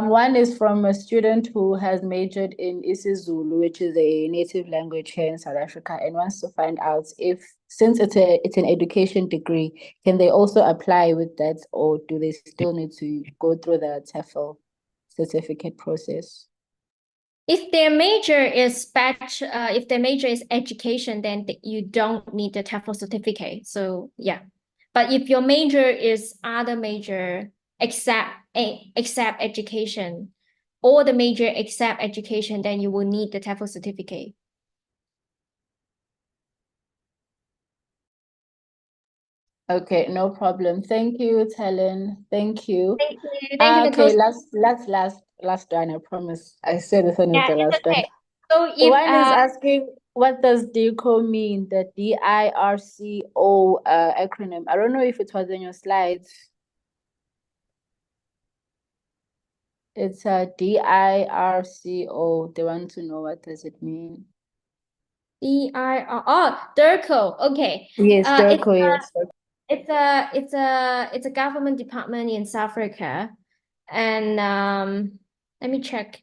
One is from a student who has majored in isiZulu, which is a native language here in South Africa, and wants to find out if, since it's an education degree, can they also apply with that, or do they still need to go through the TEFL certificate process? If their major is if their major is education, then you don't need the TEFL certificate. So yeah, but if your major is other major except education, or the major except education, then you will need the TEFL certificate. Okay, no problem. Thank you, Talon. Thank you. Thank you. Thank you, Okay, Nicole. last one, I promise. I said this one is Yeah, the it's last one. okay. So if One is asking, what does DIRCO mean? The DIRCO acronym. I don't know if it was in your slides. It's a DIRCO. They want to know, what does it mean? DIRCO. Okay. Yes, DIRCO, yes. It's a government department in South Africa, and let me check.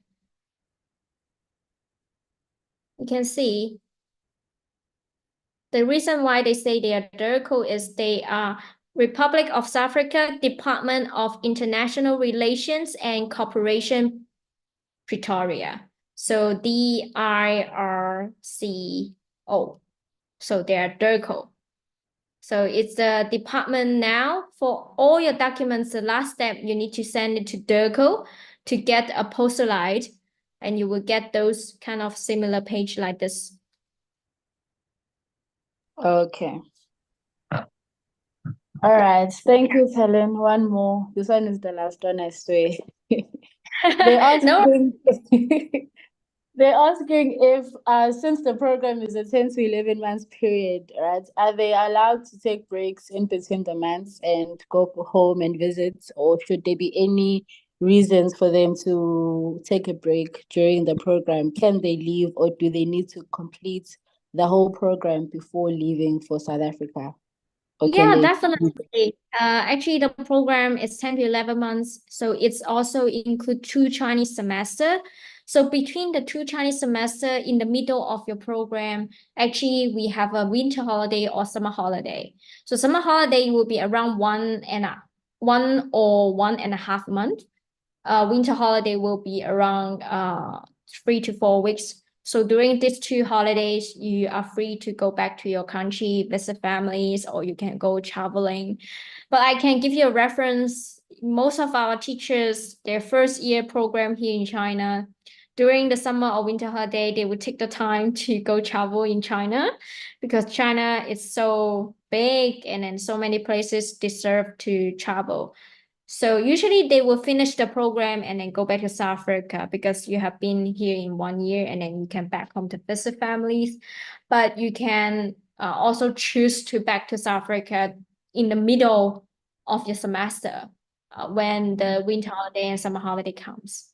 You can see the reason why they say they are DIRCO is they are Republic of South Africa, Department of International Relations and Cooperation, Pretoria. So DIRCO. So they are DIRCO. So it's the department now. For all your documents, the last step, you need to send it to DIRCO to get a postulite, and you will get those kind of similar page like this. Okay. All right. Thank you, Helen. One more. This one is the last one, I swear. They're asking, they're asking if, since the program is a 10 to 11 months period, right, are they allowed to take breaks in between the months and go home and visit, or should there be any reasons for them to take a break during the program? Can they leave, or do they need to complete the whole program before leaving for South Africa? Yeah, definitely. Actually, the program is 10 to 11 months, so it's also include 2 Chinese semester. So between the 2 Chinese semester, in the middle of your program, actually we have a winter holiday or summer holiday. So summer holiday will be around 1 or 1.5 months. Winter holiday will be around 3 to 4 weeks. So during these 2 holidays, you are free to go back to your country, visit families, or you can go traveling. But I can give you a reference. Most of our teachers, their first year program here in China, during the summer or winter holiday, they would take the time to go travel in China, because China is so big and then so many places deserve to travel. So usually they will finish the program and then go back to South Africa, because you have been here in 1 year and then you can back home to visit families. But you can also choose to back to South Africa in the middle of your semester. when the winter holiday and summer holiday comes.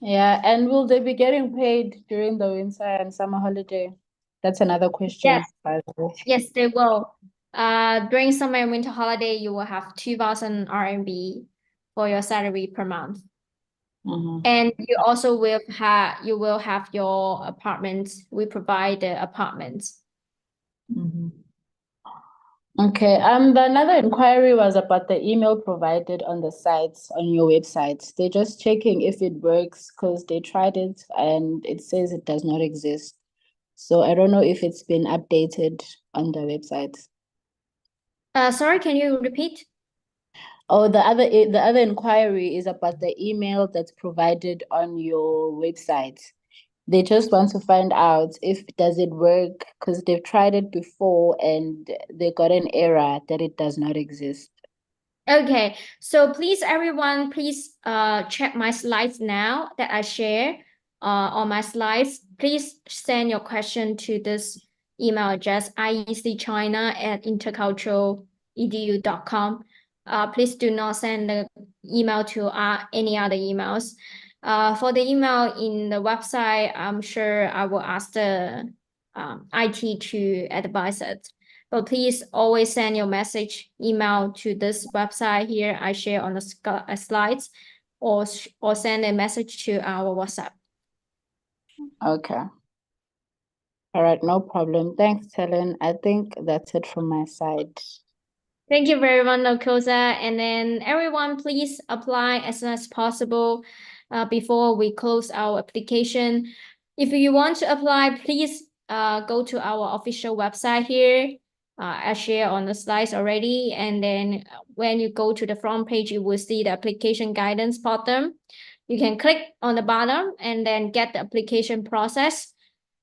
Yeah, and will they be getting paid during the winter and summer holiday? That's another question, Yes. by the way. Yes, they will. During summer and winter holiday, you will have 2,000 RMB for your salary per month. Mhm. And you also will have your apartment. We provide the apartments. Mhm. Okay, the another inquiry was about the email provided on the sites, on your website. They're just checking if it works because they tried it and it says it does not exist. So I don't know if it's been updated on the website. Sorry, can you repeat? Oh, the other inquiry is about the email that's provided on your website. They just want to find out if does it work because they've tried it before and they got an error that it does not exist. Okay, so please, everyone, please check my slides now that I share on my slides. Please send your question to this email address, iecchina@intercultural.edu.com. Please do not send the email to any other emails. For the email in the website, I'm sure I will ask the IT to advise it. But please always send your message email to this website here I share on the slides, or send a message to our WhatsApp. Okay. All right, no problem. Thanks, Helen. I think that's it from my side. Thank you very much, Nokosa. And then everyone, please apply as soon as possible before we close our application. If you want to apply, please go to our official website here. I share on the slides already. And then when you go to the front page, you will see the application guidance bottom. You can click on the bottom and then get the application process.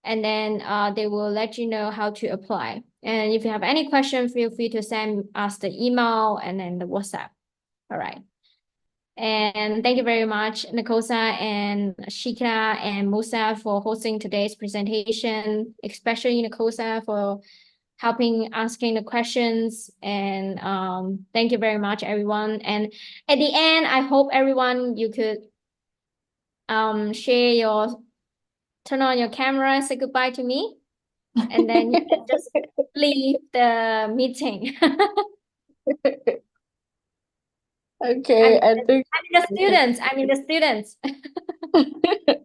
And then they will let you know how to apply. And if you have any question, feel free to send us the email and then the WhatsApp. All right. And thank you very much, Nakosa and Shikra and Musa for hosting today's presentation, especially Nakosa for helping asking the questions. And thank you very much, everyone. And at the end, I hope everyone you could turn on your camera, say goodbye to me, and then you can just leave the meeting. Okay, I think the students.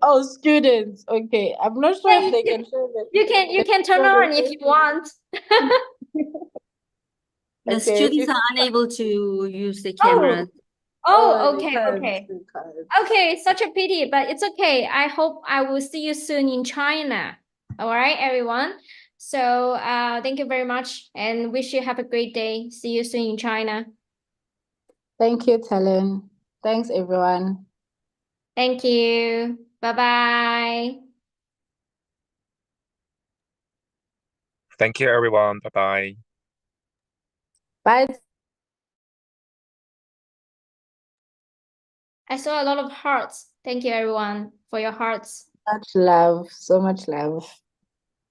oh, students. Okay, I'm not sure if they can show that. You can turn on if you want. The Okay, students are unable to use the Oh. camera. Oh, they okay, can't, okay. they can't. Okay, such a pity, but it's okay. I hope I will see you soon in China. All right, everyone. So thank you very much and wish you have a great day. See you soon in China. Thank you, Helen. Thanks, everyone. Thank you. Bye-bye. Thank you, everyone. Bye-bye. Bye. I saw a lot of hearts. Thank you, everyone, for your hearts. Much love, so much love.